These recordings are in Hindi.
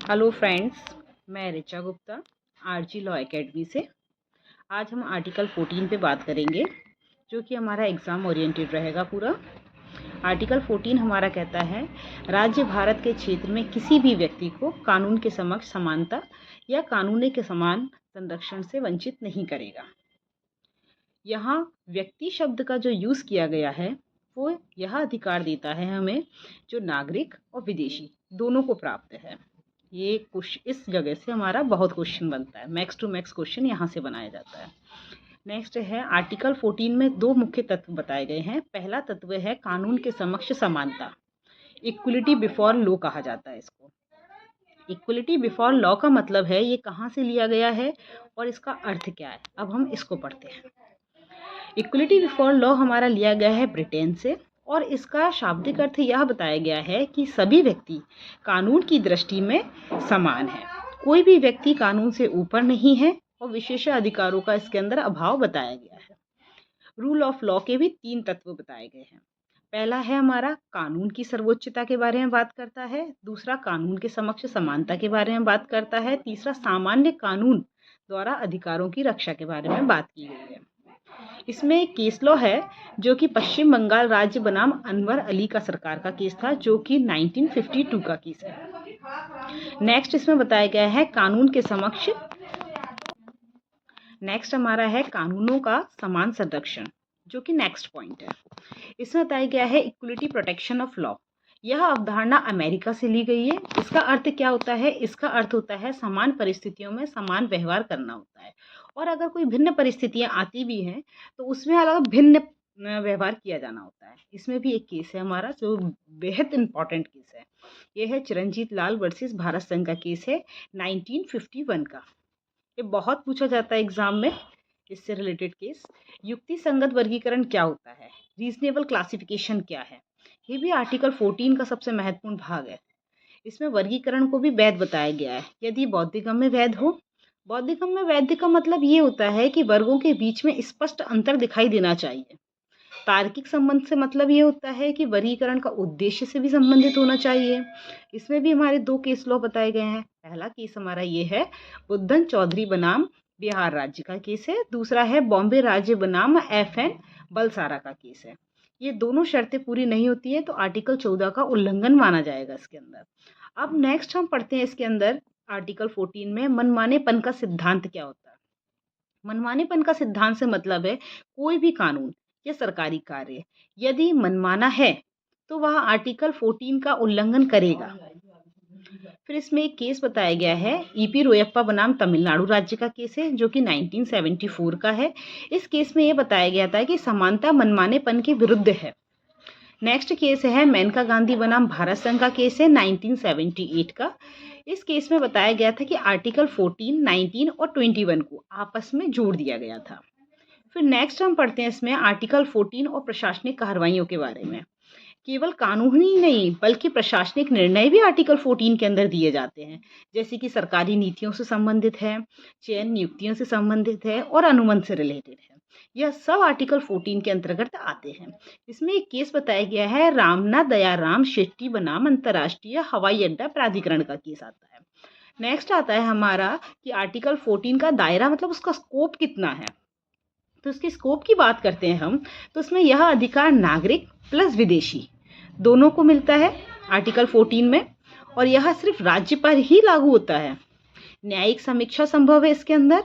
हेलो फ्रेंड्स, मैं Richa Gupta RG law academy से। आज हम आर्टिकल 14 पे बात करेंगे, जो कि हमारा एग्ज़ाम ओरिएंटेड रहेगा पूरा। आर्टिकल 14 हमारा कहता है, राज्य भारत के क्षेत्र में किसी भी व्यक्ति को कानून के समक्ष समानता या कानून के समान संरक्षण से वंचित नहीं करेगा। यहाँ व्यक्ति शब्द का जो यूज़ किया गया है वो यह अधिकार देता है हमें, जो नागरिक और विदेशी दोनों को प्राप्त है। ये इस जगह से हमारा बहुत क्वेश्चन बनता है, मैक्स टू मैक्स क्वेश्चन यहाँ से बनाया जाता है। नेक्स्ट है आर्टिकल 14 में दो मुख्य तत्व बताए गए हैं। पहला तत्व है कानून के समक्ष समानता, इक्वलिटी बिफोर लॉ कहा जाता है इसको। इक्वलिटी बिफोर लॉ का मतलब है ये कहाँ से लिया गया है और इसका अर्थ क्या है। अब हम इसको पढ़ते हैं। इक्वलिटी बिफोर लॉ हमारा लिया गया है ब्रिटेन से, और इसका शाब्दिक अर्थ यह बताया गया है कि सभी व्यक्ति कानून की दृष्टि में समान है। कोई भी व्यक्ति कानून से ऊपर नहीं है और विशेष अधिकारों का इसके अंदर अभाव बताया गया है। रूल ऑफ लॉ के भी 3 तत्व बताए गए हैं। पहला है हमारा कानून की सर्वोच्चता के बारे में बात करता है, दूसरा कानून के समक्ष समानता के बारे में बात करता है, तीसरा सामान्य कानून द्वारा अधिकारों की रक्षा के बारे में बात की गई है। इसमें एक केस लॉ है जो कि पश्चिम बंगाल राज्य बनाम अनवर अली का सरकार का केस था, जो कि 1952 का केस है। नेक्स्ट इसमें बताया गया है कानून के समक्ष, नेक्स्ट हमारा है कानूनों का समान संरक्षण, जो कि नेक्स्ट पॉइंट है। इसमें बताया गया है इक्वलिटी प्रोटेक्शन ऑफ लॉ। यह अवधारणा अमेरिका से ली गई है। इसका अर्थ क्या होता है? इसका अर्थ होता है समान परिस्थितियों में समान व्यवहार करना होता है, और अगर कोई भिन्न परिस्थितियां आती भी हैं तो उसमें अलग भिन्न व्यवहार किया जाना होता है। इसमें भी एक केस है हमारा जो बेहद इंपॉर्टेंट केस है। यह है चिरंजीत लाल वर्सेस भारत संघ का केस है 1951 का। ये बहुत पूछा जाता है एग्जाम में, इससे रिलेटेड केस। युक्ति संगत वर्गीकरण क्या होता है? रीजनेबल क्लासिफिकेशन क्या है? ये भी आर्टिकल 14 का सबसे महत्वपूर्ण भाग है। इसमें वर्गीकरण को भी वैध बताया गया है। यदि बौद्धिगम्य वैध हो, बौद्धिगम्य वैध का मतलब ये होता है कि वर्गों के बीच में स्पष्ट अंतर दिखाई देना चाहिए। तार्किक संबंध से मतलब ये होता है कि वर्गीकरण का उद्देश्य से भी संबंधित होना चाहिए। इसमें भी हमारे 2 केस लॉ बताए गए हैं। पहला केस हमारा ये है बुद्धन चौधरी बनाम बिहार राज्य का केस है, दूसरा है बॉम्बे राज्य बनाम FN बलसारा का केस है। ये दोनों शर्तें पूरी नहीं होती है तो आर्टिकल 14 का उल्लंघन माना जाएगा इसके अंदर। अब नेक्स्ट हम पढ़ते हैं इसके अंदर आर्टिकल 14 में मनमानेपन का सिद्धांत क्या होता है। मनमानेपन का सिद्धांत से मतलब है कोई भी कानून या सरकारी कार्य यदि मनमाना है तो वह आर्टिकल 14 का उल्लंघन करेगा। फिर इसमें एक केस बताया गया है EP रोयप्पा बनाम तमिलनाडु राज्य का केस है, जो कि 1974 का है। इस केस में यह बताया गया था कि समानता मनमानेपन के विरुद्ध है। नेक्स्ट केस है मेनका गांधी बनाम भारत संघ का केस है 1978 का। इस केस में बताया गया था कि आर्टिकल 14, 19 और 21 को आपस में जोड़ दिया गया था। फिर नेक्स्ट हम पढ़ते हैं इसमें आर्टिकल 14 और प्रशासनिक कार्रवाइयों के बारे में। केवल कानूनी नहीं बल्कि प्रशासनिक निर्णय भी आर्टिकल 14 के अंदर दिए जाते हैं, जैसे कि सरकारी नीतियों से संबंधित है, चयन नियुक्तियों से संबंधित है और अनुबंध से रिलेटेड है। यह सब आर्टिकल 14 के अंतर्गत आते हैं। इसमें एक केस बताया गया है रामना दयाराम शेट्टी बनाम अंतर्राष्ट्रीय हवाई अड्डा प्राधिकरण का केस आता है। नेक्स्ट आता है हमारा कि आर्टिकल 14 का दायरा मतलब उसका स्कोप कितना है। तो इसके स्कोप की बात करते हैं हम, तो इसमें यह अधिकार नागरिक प्लस विदेशी दोनों को मिलता है आर्टिकल 14 में, और यह सिर्फ राज्य पर ही लागू होता है। न्यायिक समीक्षा संभव है इसके अंदर,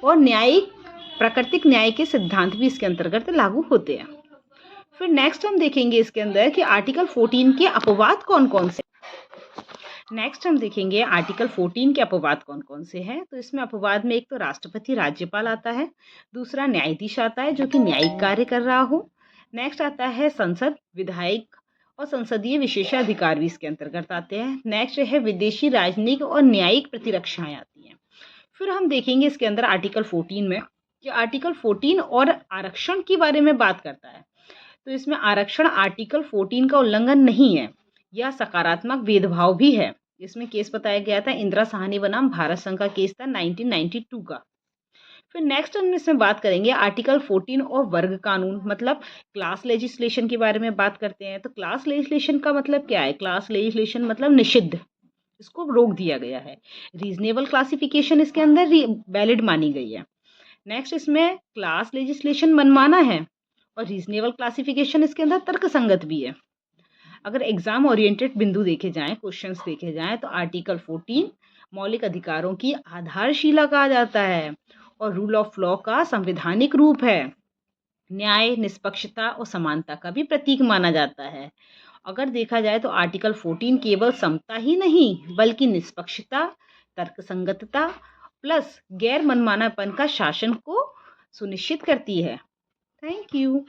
और न्यायिक प्राकृतिक न्याय के सिद्धांत भी इसके अंतर्गत लागू होते हैं। फिर नेक्स्ट हम देखेंगे इसके अंदर कि आर्टिकल 14 के अपवाद कौन कौन से। नेक्स्ट हम देखेंगे आर्टिकल 14 के अपवाद कौन कौन से हैं। तो इसमें अपवाद में एक तो राष्ट्रपति राज्यपाल आता है, दूसरा न्यायाधीश आता है जो कि न्यायिक कार्य कर रहा हो, नेक्स्ट आता है संसद, विधायक और संसदीय विशेषाधिकार भी इसके अंतर्गत आते हैं। नेक्स्ट है विदेशी राजनयिक और न्यायिक प्रतिरक्षाएं आती हैं। फिर हम देखेंगे इसके अंदर आर्टिकल 14 में कि आर्टिकल 14 और आरक्षण के बारे में बात करता है। तो इसमें आरक्षण आर्टिकल 14 का उल्लंघन नहीं है, यह सकारात्मक भेदभाव भी है। इसमें केस बताया गया था इंदिरा साहनी बनाम भारत संघ का केस था 1992 का। फिर नेक्स्ट हम इसमें बात करेंगे आर्टिकल 14 और वर्ग कानून मतलब क्लास लेजिस्लेशन के बारे में बात करते हैं। तो क्लास लेजिस्लेशन का मतलब क्या है? क्लास लेजिस्लेशन मतलब निषिद्ध, इसको रोक दिया गया है। रीजनेबल क्लासिफिकेशन इसके अंदर वैलिड मानी गई है। नेक्स्ट इसमें क्लास लेजिस्लेशन मनमाना है और रीजनेबल क्लासिफिकेशन इसके अंदर तर्कसंगत भी है। अगर एग्जाम ओरिएंटेड बिंदु देखे जाएं, क्वेश्चंस देखे जाएं, तो आर्टिकल 14 मौलिक अधिकारों की आधारशिला कहा जाता है और रूल ऑफ लॉ का संवैधानिक रूप है। न्याय, निष्पक्षता और समानता का भी प्रतीक माना जाता है। अगर देखा जाए तो आर्टिकल 14 केवल समता ही नहीं बल्कि निष्पक्षता, तर्कसंगतता प्लस गैर मनमानापन का शासन को सुनिश्चित करती है। Thank you.